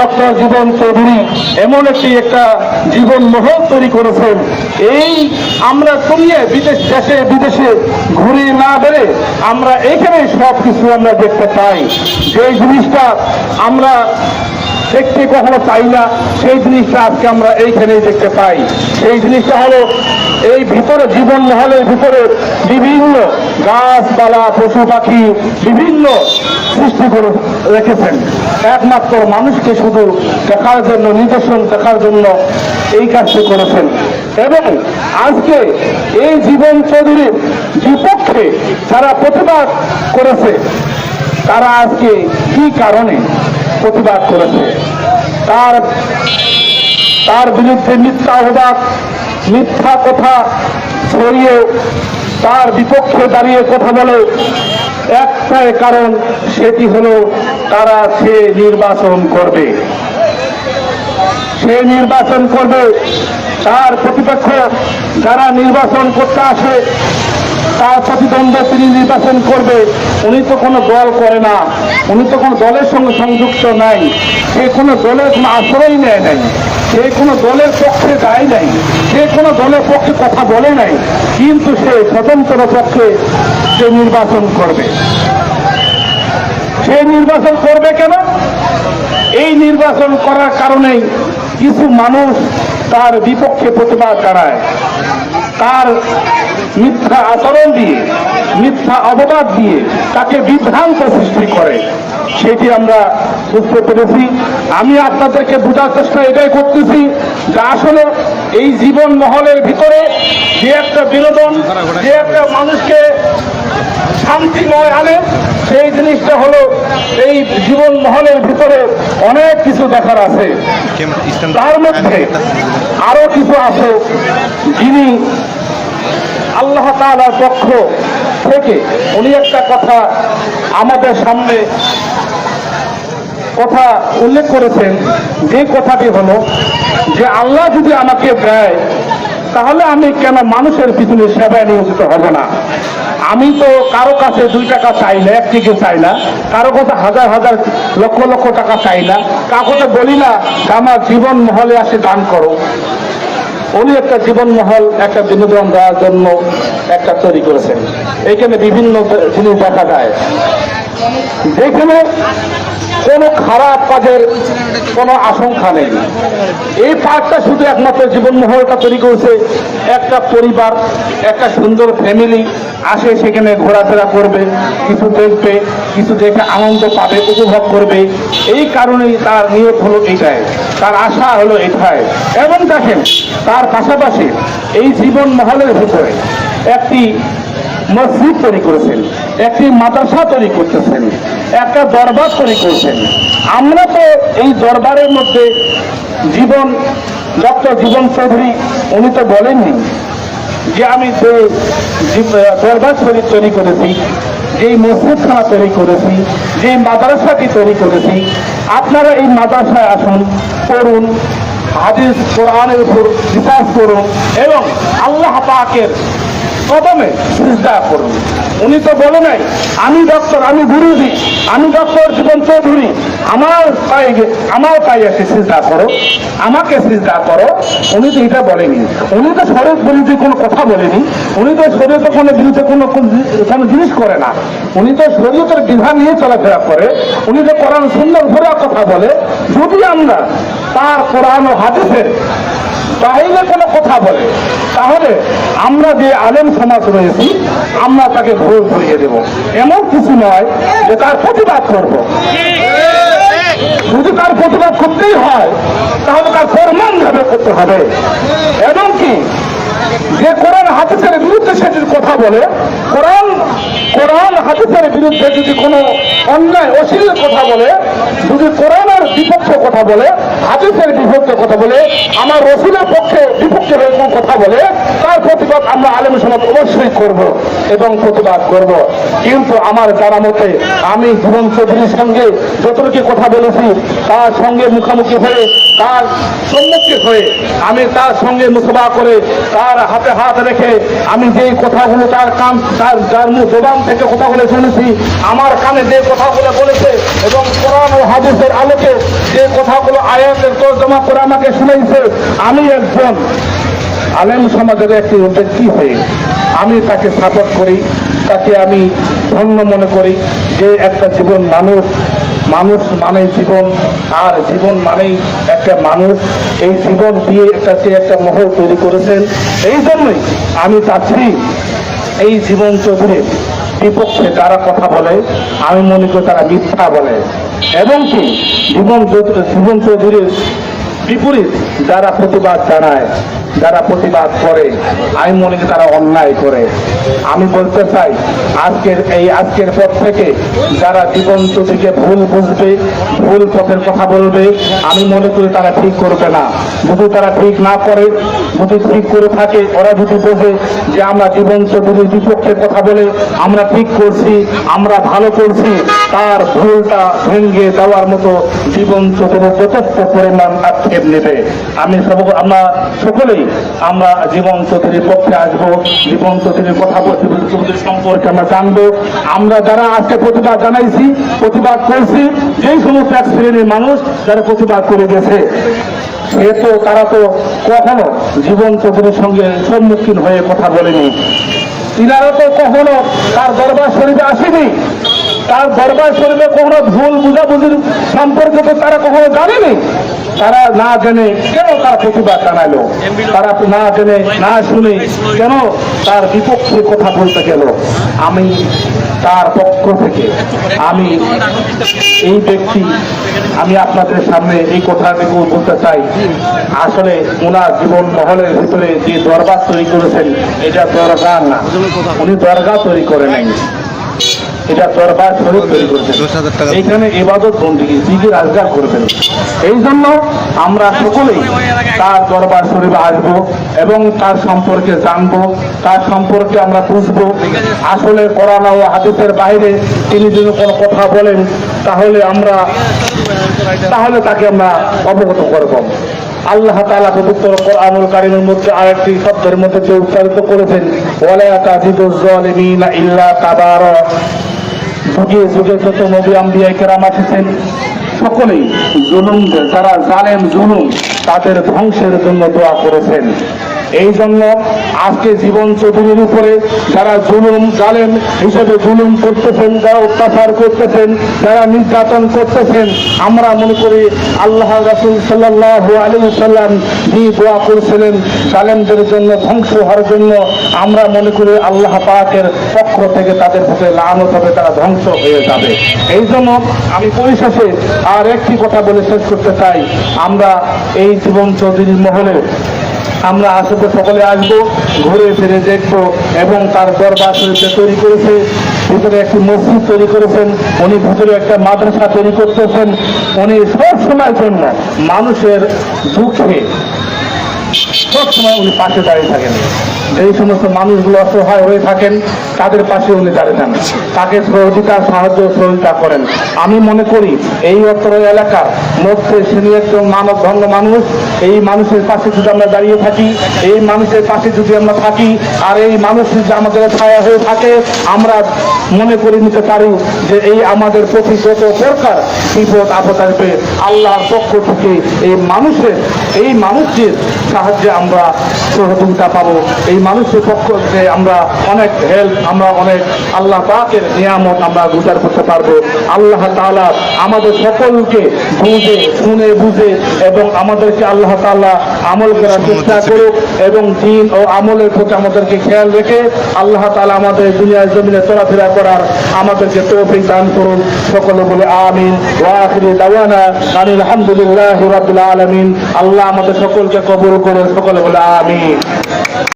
Doctor জীবন চৌধুরী এমন একটা জীবন মহল তৈরি করেছেন। এই আমরা দুনিয়া দেশে বিদেশে ঘুরে না বেড়ে আমরা এখানে সব কিছু আমরা দেখতে পাই। যে জিনিসটা আমরা দেখতে কখনো চাই না সেই জিনিসটা আজকে আমরা এইখানেই দেখতে পাই। সেই জিনিসটা হলো এই ভিতরে জীবন মহলের ভিতরে বিভিন্ন গাছপালা পশু পাখি বিভিন্ন সৃষ্টি করে রেখেছেন। একমাত্র মানুষকে শুধু দেখার জন্য, নিদর্শন দেখার জন্য এই কাজটি করেছেন। এবং আজকে এই জীবন চৌধুরীর বিপক্ষে যারা প্রতিবাদ করেছে তারা আজকে কি কারণে প্রতিবাদ করেছে, তার বিরুদ্ধে মিথ্যা অপবাদ, মিথ্যা কথা ছড়িয়ে তার বিপক্ষে দাঁড়িয়ে কথা বলে একটাই কারণ, সেটি হলো তারা সে নির্বাচন করবে। তার প্রতিপক্ষ যারা নির্বাচন করতে আসে তার প্রতিদ্বন্দ্বে তিনি নির্বাচন করবে। উনি তো কোনো দল করে না, উনি তো কোনো দলের সঙ্গে সংযুক্ত নাই, সে কোনো দলের কোনো আশ্রয় নেয় নাই, সে কোনো দলের পক্ষে যায় নাই, সে কোনো দলের পক্ষে কথা বলে নাই, কিন্তু সে স্বতন্ত্র পক্ষে সে নির্বাচন করবে। সে নির্বাচন করবে কেন? এই নির্বাচন করার কারণেই কিছু মানুষ তার বিপক্ষে প্রতিবাদ জানায়, তার মিথ্যা আচরণ দিয়ে, মিথ্যা অপবাদ দিয়ে তাকে বিভ্রান্ত সৃষ্টি করে। সেটি আমরা বুঝতে পেরেছি। আমি আপনাদেরকে বোঝার চেষ্টা এটাই করতেছি যে আসলে এই জীবন মহলের ভিতরে যে একটা বিনোদন, যে একটা মানুষকে শান্তিময় আনে, সেই জিনিসটা হলো এই জীবন মহলের ভিতরে অনেক কিছু দেখার আছে। তার মধ্যে আরো কিছু আছে যিনি আল্লাহ তাআলার পক্ষ থেকে উনি একটা কথা আমাদের সামনে কথা উল্লেখ করেছেন। যে কথাটি হলো যে আল্লাহ যদি আমাকে দেয় তাহলে আমি কেন মানুষের পিছনে সেবায় নিয়োজিত হব না। আমি তো কারো কাছে 2 টাকা চাই না, 1 টিকে চাই না, কারো কাছে হাজার হাজার লক্ষ লক্ষ টাকা চাই না, কাউকে বলি না যে আমার জীবন মহলে আসে দান করো। উনি একটা জীবন মহল, একটা বিনোদন দেওয়ার জন্য একটা তৈরি করেছেন। এখানে বিভিন্ন জিনিস দেখা যায়, যেখানে কোনো খারাপ কাজের কোনো আশঙ্কা নেই। এই পার্কটা শুধু একমাত্র জীবন মহলটা তৈরি করেছে একটা পরিবার, একটা সুন্দর ফ্যামিলি আসে সেখানে ঘোরাফেরা করবে, কিছু দেখবে, কিছু দেখে আনন্দ পাবে, উপভোগ করবে। এই কারণেই তার নিয়ত হলো এটাই, তার আশা হলো এটাই। এবং দেখেন তার পাশাপাশি এই জীবন মহলের ভিতরে একটি মসজিদ তৈরি করেছেন, একটি মাদ্রাসা তৈরি করতেছেন, একটা দরবার তৈরি করছেন। আমরা তো এই দরবারের মধ্যে ডক্টর জীবন চৌধুরী উনি তো বলেননি যে আমি দরবার শরীফ তৈরি করেছি, যেই মসজিদখানা তৈরি করেছি, যেই মাদ্রাসাটি তৈরি করেছি। আপনারা এই মাদ্রাসায় আসুন, পড়ুন, হাদিস কোরআনের উপর রিসার্চ করুন এবং আল্লাহ পাকের কদমে সিজদা করুন। উনি তো বলে নাই আমি ডক্টর, আমি গুরুজি, আমি ডক্টর জীবন চৌধুরী, আমার পায়ে এসে সিজদা করো, আমাকে সিজদা করো। উনি তো এটা বলেনি। উনি তো শরীয়ত বিরোধী কোনো কথা বলেনি। উনি তো শরীয়তের কোনো বিরুদ্ধে কোনো জিনিস করে না। উনি তো শরীয়তের বিধান নিয়ে চলাফেরা করে। উনি তো কোরআন সুন্দর ভরা কথা বলে। যদি আমরা তার কোরআন ও হাদিসের বাইরে কোনো কথা বলে তাহলে আমরা যে আলেম সমাজ রয়েছি আমরা তাকে ভুল ধরিয়ে দেব। এমন কিছু নয় যে তার প্রতিবাদ করব। যদি তার প্রতিবাদ করতেই হয় তাহলে তার প্রমাণ ভাবে করতে হবে। এবং কি যে কোরআন হাদিসের বিরুদ্ধে সেটির কথা বলে, কোরআন হাদিসের বিরুদ্ধে যদি কোনো অন্যায় অশ্লীল কথা বলে, যদি কোরআনের বিপক্ষে কথা বলে, হাদিসের বিপক্ষে কথা বলে, আমার রসুলের পক্ষে বিপক্ষে কোনো কথা বলে, তার প্রতিবাদ আমরা আলেম সমাজ অবশ্যই করব এবং প্রতিবাদ করব। কিন্তু আমার জানা মতে আমি জীবন চৌধুরীর সঙ্গে যতটুকু কথা বলেছি তার সঙ্গে মুখোমুখি হয়ে, তার সম্মুখে হয়ে আমি তার সঙ্গে মুসাফা করে, তার হাতে হাত রেখে আমি যে কথাগুলো তার মুখ জবান থেকে কথাগুলো শুনেছি, আমার কানে যে কথাগুলো বলেছে এবং কোরআন ও হাদিসের আলোকে যে কথাগুলো আয়াতের তর্জমা করে আমাকে শুনাইছে। আমি একজন আলেম সমাজের একটি ব্যক্তি হয়ে আমি তাকে সাপোর্ট করি, তাকে আমি ধন্য মনে করি যে একটা জীবন মানুষ মানেই জীবন, আর জীবন মানেই একটা মানুষ। এই জীবন দিয়ে সে একটা মহল তৈরি করেছেন। এই জন্যই আমি চাচ্ছি এই জীবন চৌধুরীর বিপক্ষে যারা কথা বলে আমি মনে করি তারা মিথ্যা বলে, এবং কি জীবন চৌধুরীর বিপরীত যারা প্রতিবাদ জানায়, যারা প্রতিবাদ করে আমি মনে করি তারা অন্যায় করে। আমি বলতে চাই আজকের পর থেকে যারা জীবন চৌধুরীকে ভুল বুঝবে, ভুল পথের কথা বলবে, আমি মনে করি তারা ঠিক করবে না। যদি তারা ঠিক না করে, যদি ঠিক করে থাকে, ওরা যদি বোঝে যে আমরা জীবন চৌধুরীর বিপক্ষে কথা বলে আমরা ঠিক করছি, আমরা ভালো করছি, তার ভুলটা ভেঙে দেওয়ার মতো জীবন চৌধুরীর যথেষ্ট পরিমাণ আক্ষেপ নেবে। আমরা সকলেই আমরা জীবন চৌধুরীর পক্ষে আসবো, জীবন চৌধুরীর কথা জীবন চৌধুরীর সম্পর্কে আমরা জানবো। আমরা যারা আজকে প্রতিবাদ জানাইছি, প্রতিবাদ করছি, যেই সমস্ত এক শ্রেণীর মানুষ যারা প্রতিবাদ করে গেছে তারা তো কখনো জীবন চৌধুরীর সঙ্গে সম্মুখীন হয়ে কথা বলেনি। তিনারা তো কখনো তার দরবার শরীফে আসেনি, তার দরবার শরীফে কখনো ভুল বুঝাবুঝির সম্পর্কে তো তারা কখনো জানেনি। তারা না জেনে কেন তার প্রতিবাদ জানাইলো? তারা না জেনে না শুনে কেন তার বিপক্ষে কথা বলতে গেল? আমি তার পক্ষ থেকে এই ব্যক্তি আমি আপনাদের সামনে এই কথাটুকু বলতে চাই। আসলে ওনার জীবন মহলের ভিতরে যে দরবার তৈরি করেছেন এটা দরগাহ না, উনি দরগাহ তৈরি করে নাই, এটা দরবার শরীফ তৈরি করেছেন। এইখানে ইবাদত বন্দেগী জিকির আজগার করবেন। এই জন্য আমরা সকলেই তার দরবার শরীফে আসবো এবং তার সম্পর্কে জানবো, তার সম্পর্কে আমরা বুঝবো। আসলে কোরআন ও হাদিসের বাইরে তিনি যদি কোনো কথা বলেন তাহলে তাকে আমরা অবগত করব। আল্লাহ তাআলা পবিত্র কোরআনুল কারীমের মধ্যে আরেকটি শব্দের মধ্যে উচ্চারিত করেছেন, ওয়ালা তাজিদুজ জালিমিনা ইল্লা তাবারা। যুগে যুগে যত নবী আম্বিয়া কেরাম এসেছেন সকলেই যারা জালেম জুলুম তাদের ধ্বংসের জন্য দোয়া করেছেন। এই জন্য আজকে জীবন চৌধুরীর উপরে যারা জালেম হিসেবে জুলুম করতেছেন, যারা অত্যাচার করতেছেন, যারা নির্যাতন করতেছেন, আমরা মনে করি আল্লাহ রাসূল সাল্লাল্লাহু আলাইহি ওয়াসাল্লাম যিনি দোয়া করেছিলেন জালেমদের জন্য, ধ্বংস হওয়ার জন্য, আমরা মনে করি আল্লাহ পাকের পক্ষ থেকে তাদের প্রতি লানত হবে, তারা ধ্বংস হয়ে যাবে। এই জন্য আমি পরিশেষে আর একটি কথা বলে শেষ করতে চাই। আমরা এই জীবন চৌধুরীর মহলে আমরা আসলে সকলে আসবো, ঘুরে ফিরে দেখবো, এবং তার দরবার শরীফে তৈরি করেছে, ভিতরে একটি মসজিদ তৈরি করেছেন, উনি ভিতরে একটা মাদ্রাসা তৈরি করতেছেন। উনি সব সময়ের জন্য মানুষের দুঃখে সবসময় উনি পাশে দাঁড়িয়ে থাকেন। এই সমস্ত মানুষগুলো অসহায় হয়ে থাকেন তাদের পাশে উনি দাঁড়িয়ে থাকেন, তাকে সাহায্য সহযোগিতা করেন। আমি মনে করি এই অত্র এলাকার মধ্যে তিনি একজন মানবধন্য মানুষ। এই মানুষের পাশে যদি আমরা দাঁড়িয়ে থাকি, এই মানুষের পাশে যদি আমরা থাকি, আর এই মানুষ যদি আমাদের ছায়া হয়ে থাকে, আমরা মনে করে নিতে পারি যে এই আমাদের প্রতি যত প্রকার বিপদ আপদ আসবে আল্লাহর পক্ষ থেকে এই মানুষের সাহায্যে আমরা সহযোগিতা পাবো। এই মানুষের পক্ষ থেকে আমরা অনেক হেল্প, আমরা অনেক আল্লাহ পাকের নিয়ামত আমরা গুজার করতে পারবো। আল্লাহ তাআলা আমাদের সকলকে শুনে বুঝে এবং আমাদেরকে আল্লাহ তাআলা আমল করার চেষ্টা করুক, এবং দিন ও আমলের প্রতি আমাদেরকে খেয়াল রেখে আল্লাহ তাআলা আমাদের দুনিয়ার জমিনে চলাফেরা করার আমাদেরকে তৌফিক দান করুন। সকলে বলে আমিন। ওয়া আখিরু দাওয়ানা আলহামদুলিল্লাহি রাব্বিল আলামিন। আল্লাহ আমাদের সকলকে কবুল করুন। সকলে বলে আমিন।